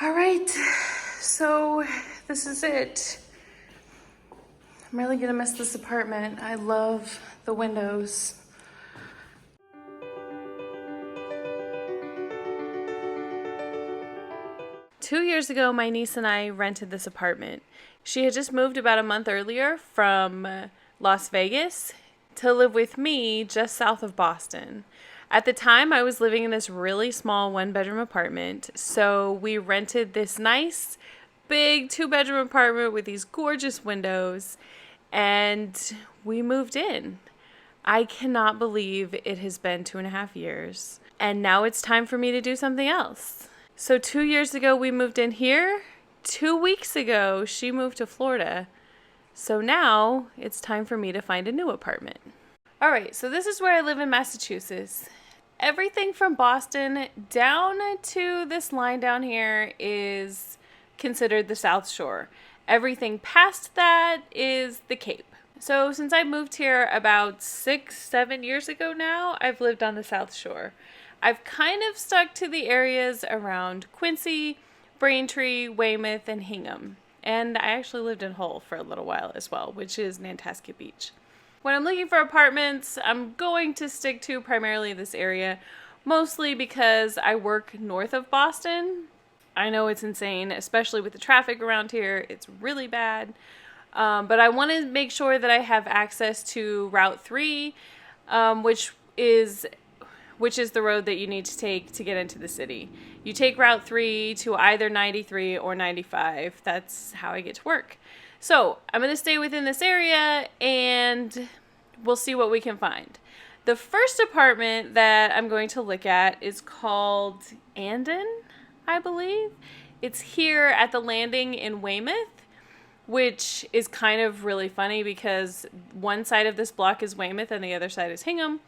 All right, so this is it. I'm really gonna miss this apartment. I love the windows. 2 years ago, my niece and I rented this apartment. She had just moved about a month earlier from Las Vegas to live with me just south of Boston. At the time, I was living in this really small one-bedroom apartment, so we rented this nice, big two-bedroom apartment with these gorgeous windows, and we moved in. I cannot believe it has been 2.5 years, and now it's time for me to do something else. So 2 years ago, we moved in here. 2 weeks ago, she moved to Florida. So now it's time for me to find a new apartment. All right, so this is where I live in Massachusetts. Everything from Boston down to this line down here is considered the South Shore. Everything past that is the Cape. So since I moved here about 6-7 years ago now, I've lived on the South Shore. I've kind of stuck to the areas around Quincy, Braintree, Weymouth, and Hingham. And I actually lived in Hull for a little while as well, which is Nantasket Beach. When I'm looking for apartments, I'm going to stick to primarily this area, mostly because I work north of Boston. I know it's insane, especially with the traffic around here. It's really bad. But I want to make sure that I have access to Route 3, which is the road that you need to take to get into the city. You take Route 3 to either 93 or 95. That's how I get to work. So I'm going to stay within this area and we'll see what we can find. The first apartment that I'm going to look at is called Andon, I believe. It's here at the landing in Weymouth, which is kind of really funny because one side of this block is Weymouth and the other side is Hingham.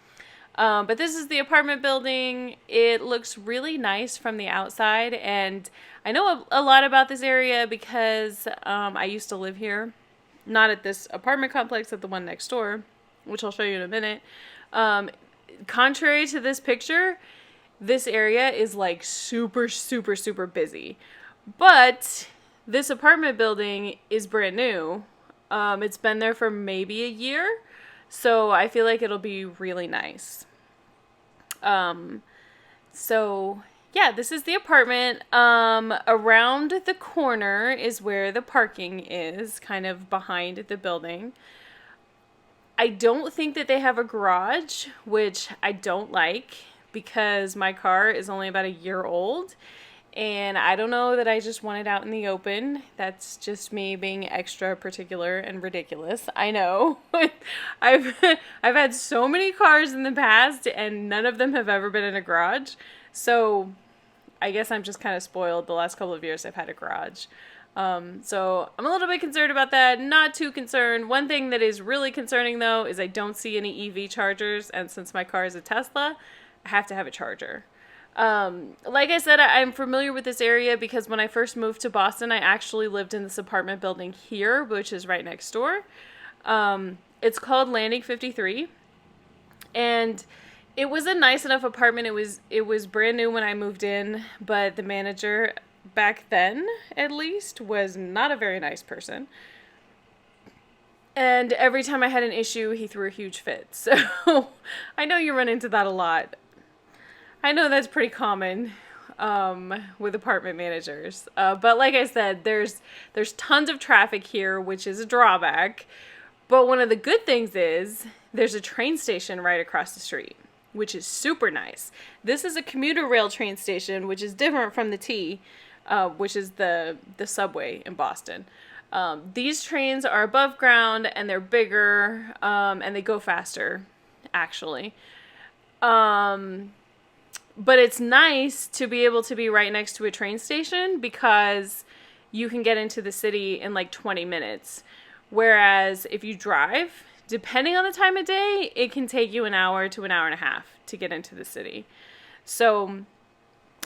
But this is the apartment building. It looks really nice from the outside, and I know a lot about this area because I used to live here. Not at this apartment complex, at the one next door, which I'll show you in a minute. Contrary to this picture, this area is like super, super, super busy. But this apartment building is brand new. It's been there for maybe a year. So I feel like it'll be really nice. So yeah, this is the apartment. Around the corner is where the parking is, kind of behind the building. I don't think that they have a garage, which I don't like because my car is only about a year old. And I don't know that I just want it out in the open. That's just me being extra particular and ridiculous. I know. I've had so many cars in the past and none of them have ever been in a garage. So I guess I'm just kind of spoiled. The last couple of years I've had a garage. So I'm a little bit concerned about that. Not too concerned. One thing that is really concerning though is I don't see any EV chargers. And since my car is a Tesla, I have to have a charger. Like I said, I'm familiar with this area because when I first moved to Boston, I actually lived in this apartment building here, which is right next door. It's called Landing 53, and it was a nice enough apartment. It was brand new when I moved in, but the manager back then, at least, was not a very nice person. And every time I had an issue, he threw a huge fit. So I know you run into that a lot. I know that's pretty common with apartment managers. But like I said, there's tons of traffic here, which is a drawback. But one of the good things is there's a train station right across the street, which is super nice. This is a commuter rail train station, which is different from the T, which is the subway in Boston. These trains are above ground and they're bigger and they go faster, actually. But it's nice to be able to be right next to a train station because you can get into the city in like 20 minutes. Whereas if you drive, depending on the time of day, it can take you an hour to an hour and a half to get into the city. So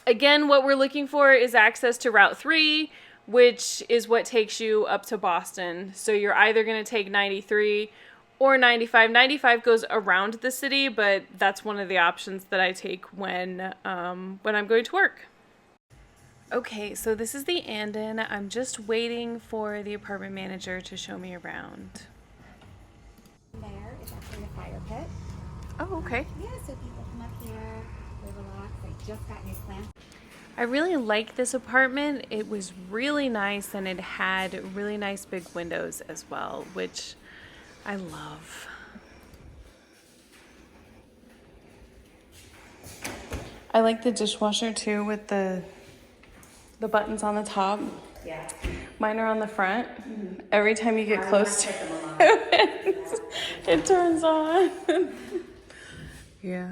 again, what we're looking for is access to Route 3, which is what takes you up to Boston. So you're either going to take 93 or 95. 95 goes around the city, but that's one of the options that I take when I'm going to work. Okay, so this is the Andon. I'm just waiting for the apartment manager to show me around. There is actually a fire pit. Oh, okay. Yeah, so people come up here, they relax. I just got new plants. I really like this apartment. It was really nice and it had really nice big windows as well, which I love. I like the dishwasher too with the buttons on the top. Yeah. Mine are on the front. Every time you get I close to put them on. it, it turns on. Yeah.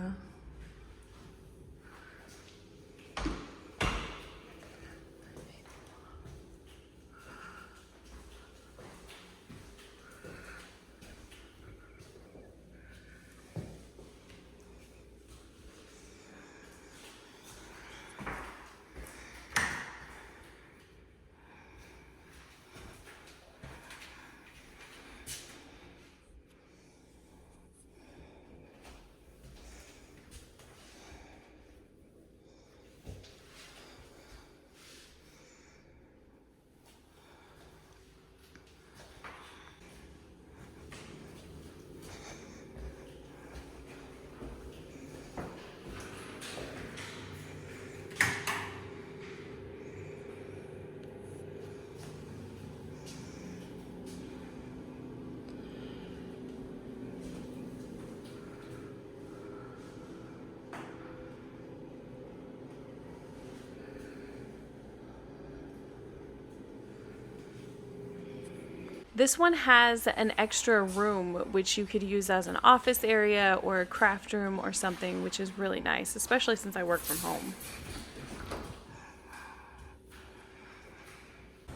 This one has an extra room which you could use as an office area or a craft room or something, which is really nice, especially since I work from home.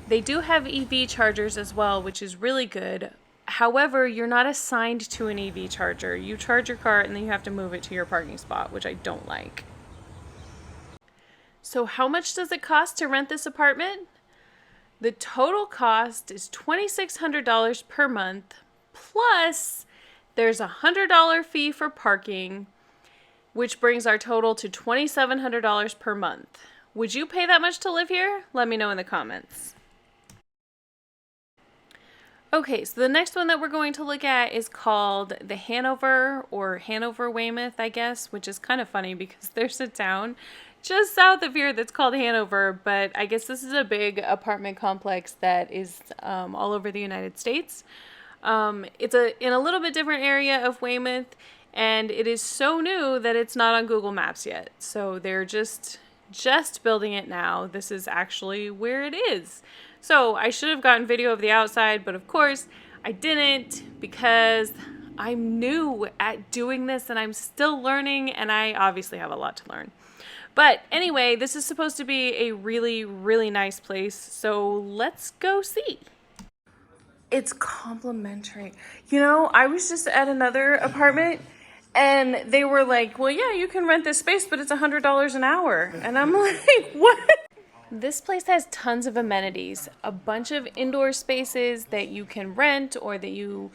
They do have EV chargers as well, which is really good. However, you're not assigned to an EV charger. You charge your car and then you have to move it to your parking spot, which I don't like. So how much does it cost to rent this apartment? The total cost is $2,600 per month, plus there's a $100 fee for parking, which brings our total to $2,700 per month. Would you pay that much to live here? Let me know in the comments. Okay, so the next one that we're going to look at is called the Hanover, or Hanover Weymouth, I guess, which is kind of funny because there's a town just south of here that's called Hanover, but I guess this is a big apartment complex that is all over the United States. It's in a little bit different area of Weymouth, and it is so new that it's not on Google Maps yet. So they're just building it now. This is actually where it is. So I should have gotten video of the outside, but of course I didn't because I'm new at doing this and I'm still learning, and I obviously have a lot to learn. But anyway, this is supposed to be a really, really nice place, so let's go see. It's complimentary. You know, I was just at another apartment and they were like, well, yeah, you can rent this space, but it's $100 an hour. And I'm like, what? This place has tons of amenities, a bunch of indoor spaces that you can rent or that you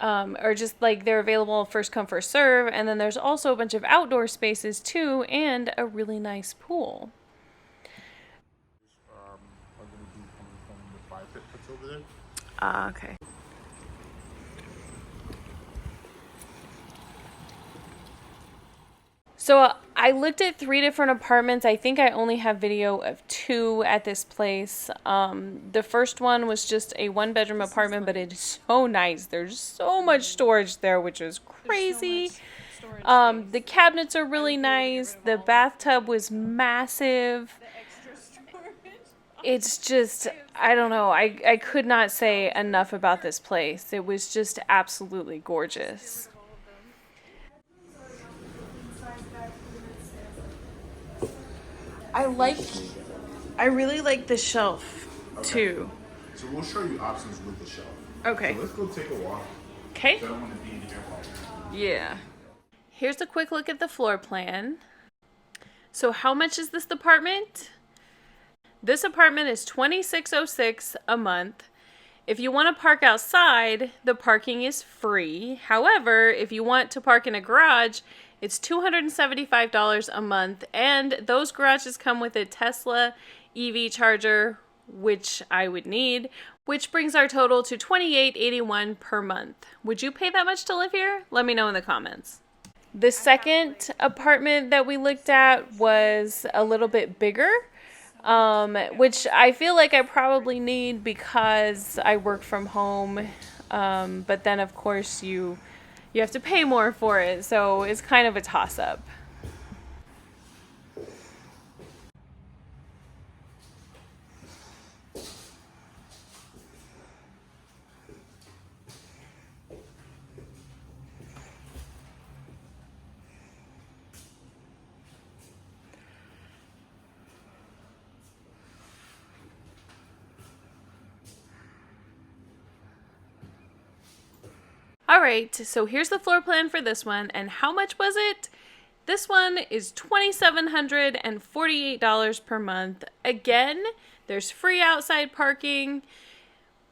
or just like they're available first come first serve, and then there's also a bunch of outdoor spaces too and a really nice pool. Are going to be coming from the fire pit that's over there. Okay. So I looked at 3 different apartments. I think I only have video of 2 at this place. The first one was just a 1-bedroom apartment, but it's so nice. There's so much storage there, which is crazy. The cabinets are really nice. The bathtub was massive. It's just, I don't know. I could not say enough about this place. It was just absolutely gorgeous. I really like the shelf too. So we'll show you options with the shelf. Okay. So let's go take a walk. Okay. I don't want to be in here all day. Yeah. Here's a quick look at the floor plan. So how much is this apartment? This apartment is $2,606 a month. If you want to park outside, the parking is free. However, if you want to park in a garage, It's $275 a month, and those garages come with a Tesla EV charger, which I would need, which brings our total to $28.81 per month. Would you pay that much to live here? Let me know in the comments. The second apartment that we looked at was a little bit bigger, which I feel like I probably need because I work from home. But then, of course, you have to pay more for it, so it's kind of a toss-up. All right, so here's the floor plan for this one, and how much was it? This one is $2,748 per month. Again, there's free outside parking.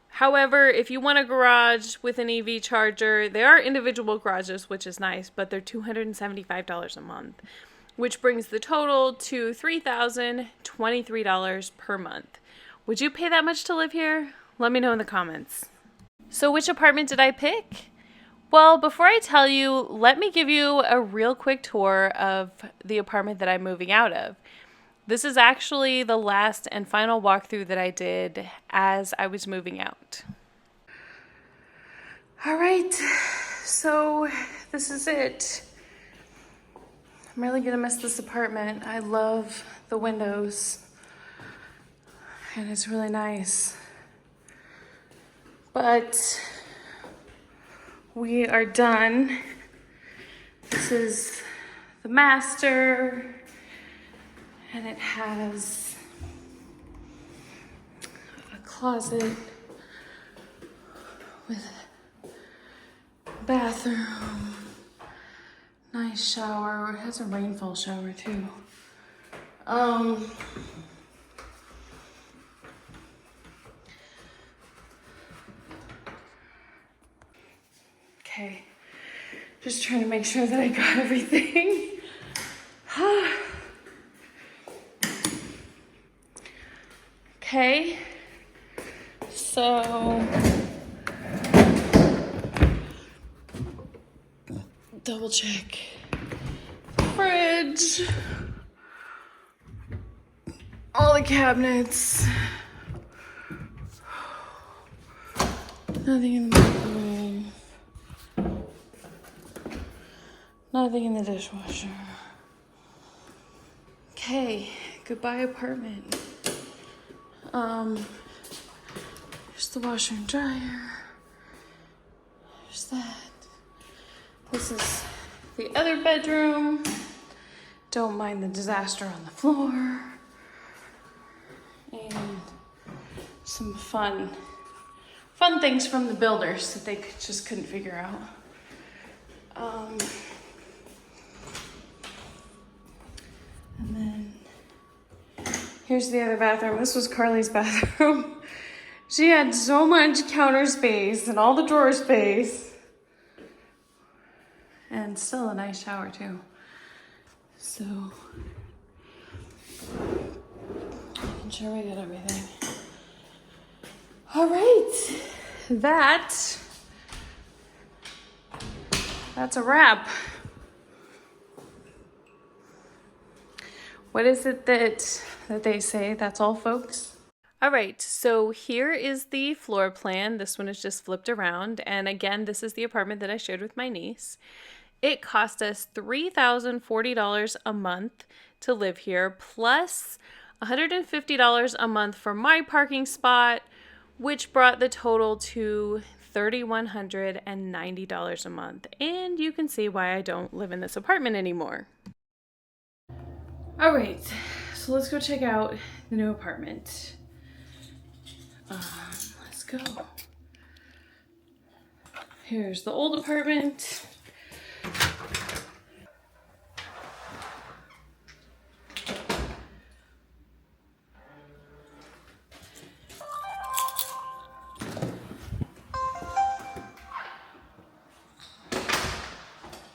However, if you want a garage with an EV charger, they are individual garages, which is nice, but they're $275 a month, which brings the total to $3,023 per month. Would you pay that much to live here? Let me know in the comments. So which apartment did I pick? Well, before I tell you, let me give you a real quick tour of the apartment that I'm moving out of. This is actually the last and final walkthrough that I did as I was moving out. All right, so this is it. I'm really gonna miss this apartment. I love the windows, and it's really nice. But we are done. This is the master, and it has a closet with a bathroom, nice shower. It has a rainfall shower too. Okay, just trying to make sure that I got everything. Okay, so double check. Fridge, all the cabinets, nothing in the microwave. Nothing in the dishwasher. Okay, goodbye apartment. There's the washer and dryer. There's that. This is the other bedroom. Don't mind the disaster on the floor. And some fun things from the builders that they just couldn't figure out. And then here's the other bathroom. This was Carly's bathroom. She had so much counter space and all the drawer space. And still a nice shower too. So, making sure we got everything. All right, that's a wrap. What is it that they say? That's all, folks? All right, so here is the floor plan. This one is just flipped around. And again, this is the apartment that I shared with my niece. It cost us $3,040 a month to live here, plus $150 a month for my parking spot, which brought the total to $3,190 a month. And you can see why I don't live in this apartment anymore. All right, so let's go check out the new apartment. Let's go. Here's the old apartment.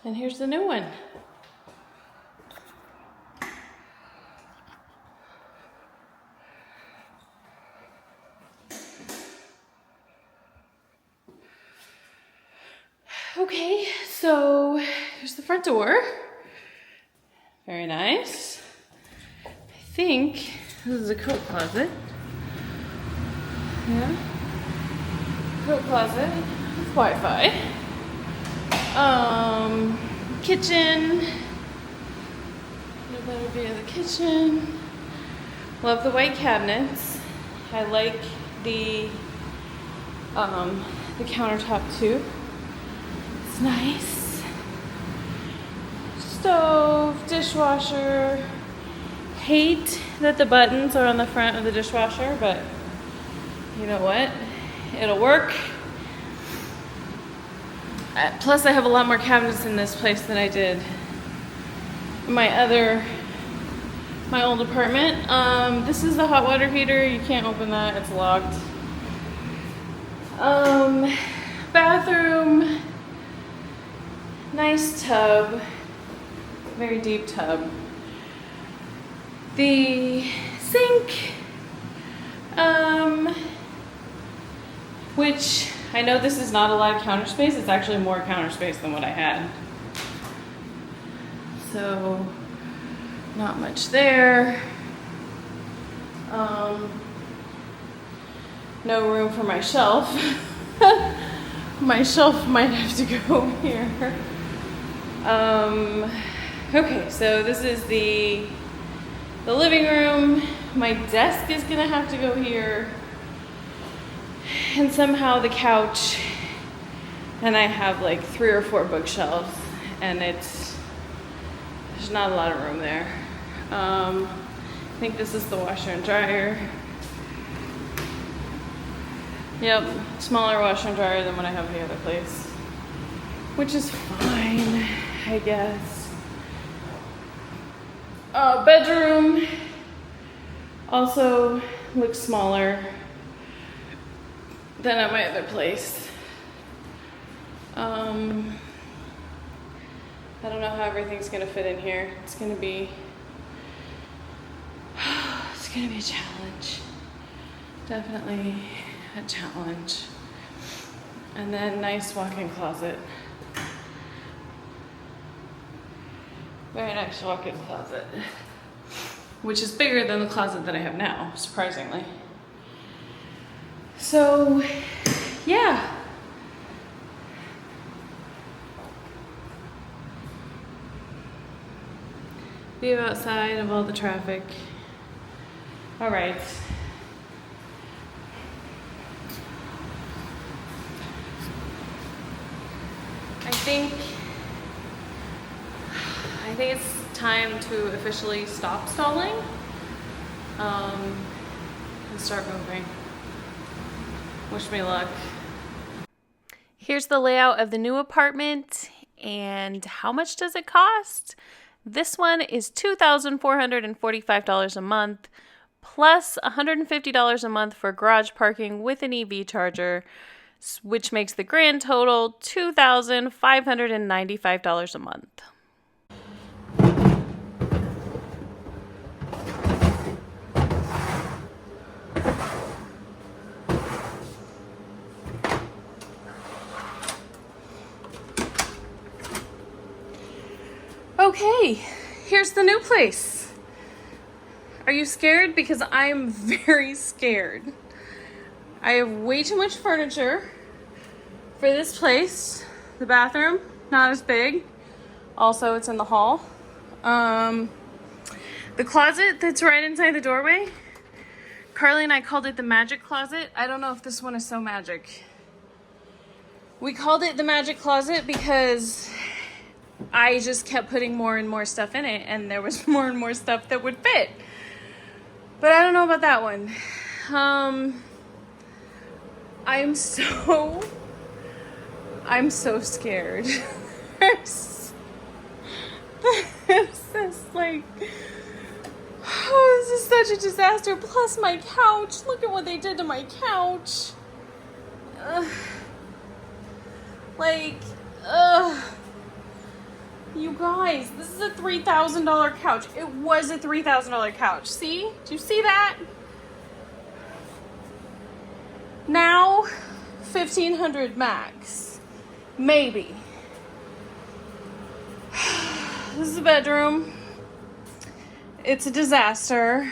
And here's the new one. Okay, so here's the front door. Very nice. I think this is a coat closet. Yeah. Coat closet with Wi-Fi. Kitchen. No better view of the kitchen. Love the white cabinets. I like the countertop too. It's nice. Stove, dishwasher. Hate that the buttons are on the front of the dishwasher, but you know what? It'll work. Plus, I have a lot more cabinets in this place than I did in my old apartment. This is the hot water heater. You can't open that, it's locked. Bathroom, nice tub, very deep tub. The sink, which I know this is not a lot of counter space. It's actually more counter space than what I had. So, not much there. No room for my shelf. My shelf might have to go here. Okay, so this is the living room. My desk is gonna have to go here. And somehow the couch. And I have like 3 or 4 bookshelves, and there's not a lot of room there. I think this is the washer and dryer. Yep, smaller washer and dryer than what I have the other place, which is fine, I guess. Bedroom also looks smaller than at my other place. I don't know how everything's gonna fit in here. It's gonna be a challenge. Definitely a challenge. And then nice walk-in closet. Very nice walk-in closet. Which is bigger than the closet that I have now, surprisingly. So, yeah. View outside of all the traffic. All right. I think it's time to officially stop stalling and start moving. Wish me luck. Here's the layout of the new apartment, and how much does it cost? This one is $2,445 a month, plus $150 a month for garage parking with an EV charger, which makes the grand total $2,595 a month. Okay, here's the new place. Are you scared? Because I'm very scared. I have way too much furniture for this place. The bathroom, not as big. Also, it's in the hall. The closet that's right inside the doorway, Carly and I called it the magic closet. I don't know if this one is so magic. We called it the magic closet because I just kept putting more and more stuff in it, and there was more and more stuff that would fit. But I don't know about that one. I'm so scared. It's just like, oh, this is such a disaster. Plus my couch. Look at what they did to my couch. You guys, this is a $3,000 couch. It was a $3,000 couch. See? Do you see that? Now, $1,500 max. Maybe. This is the bedroom. It's a disaster.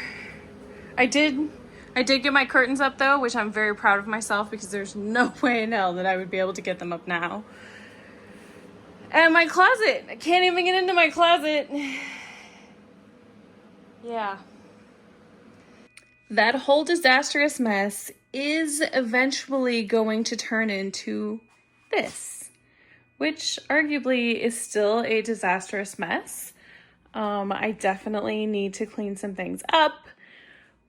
I did get my curtains up though, which I'm very proud of myself because there's no way in hell that I would be able to get them up now. And my closet. I can't even get into my closet. Yeah. That whole disastrous mess is eventually going to turn into this, which arguably is still a disastrous mess. I definitely need to clean some things up,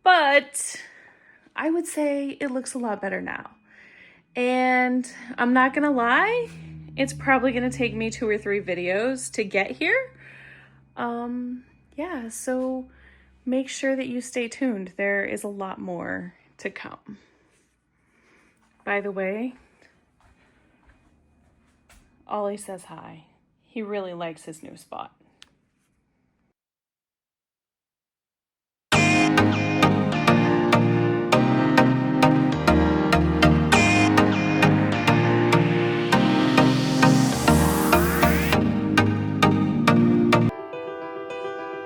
but I would say it looks a lot better now. And I'm not gonna lie, it's probably gonna take me 2 or 3 videos to get here. Yeah, so make sure that you stay tuned. There is a lot more to come. By the way, Ollie says hi. He really likes his new spot.